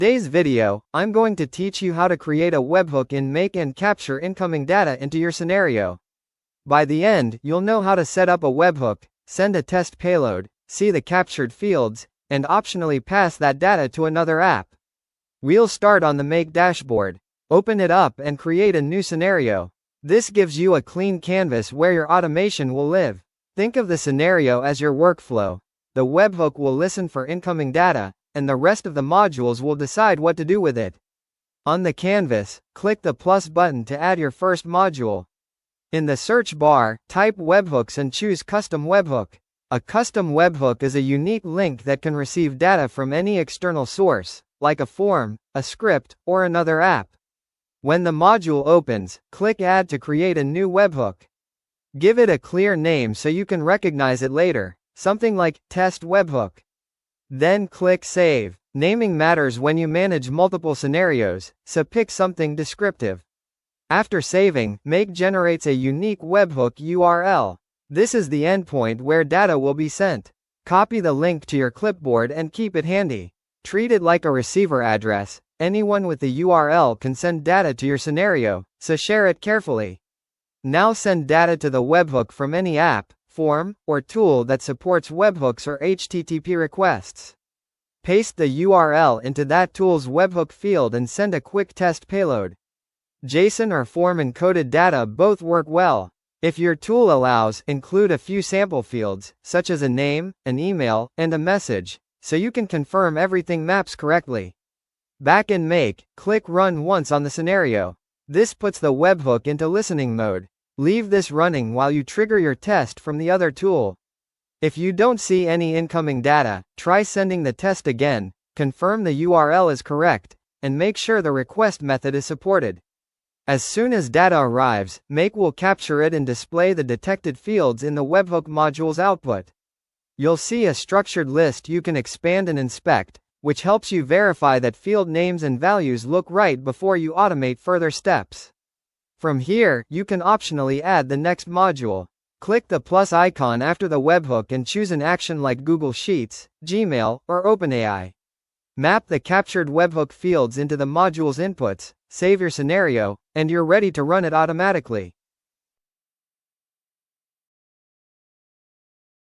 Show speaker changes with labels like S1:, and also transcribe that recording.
S1: Today's video, I'm going to teach you how to create a webhook in Make and capture incoming data into your scenario. By the end, you'll know how to set up a webhook, send a test payload, see the captured fields, and optionally pass that data to another app. We'll start on the Make dashboard. Open it up and create a new scenario. This gives you a clean canvas where your automation will live. Think of the scenario as your workflow. The webhook will listen for incoming data, and the rest of the modules will decide what to do with it. On the canvas, click the plus button to add your first module. In the search bar, type webhooks and choose Custom Webhook. A custom webhook is a unique link that can receive data from any external source, like a form, a script, or another app. When the module opens, click Add to create a new webhook. Give it a clear name so you can recognize it later, something like Test Webhook. Then click Save. Naming matters when you manage multiple scenarios, so pick something descriptive. After saving, Make generates a unique webhook URL. This is the endpoint where data will be sent. Copy the link to your clipboard and keep it handy. Treat it like a receiver address. Anyone with the URL can send data to your scenario, so share it carefully. Now send data to the webhook from any app, form, or tool that supports webhooks or HTTP requests. Paste the URL into that tool's webhook field and send a quick test payload. JSON or form encoded data both work well. If your tool allows, include a few sample fields, such as a name, an email, and a message, so you can confirm everything maps correctly. Back in Make, click Run once on the scenario. This puts the webhook into listening mode. Leave this running while you trigger your test from the other tool. If you don't see any incoming data, try sending the test again, confirm the URL is correct, and make sure the request method is supported. As soon as data arrives, Make will capture it and display the detected fields in the webhook module's output. You'll see a structured list you can expand and inspect, which helps you verify that field names and values look right before you automate further steps. From here, you can optionally add the next module. Click the plus icon after the webhook and choose an action like Google Sheets, Gmail, or OpenAI. Map the captured webhook fields into the module's inputs, save your scenario, and you're ready to run it automatically.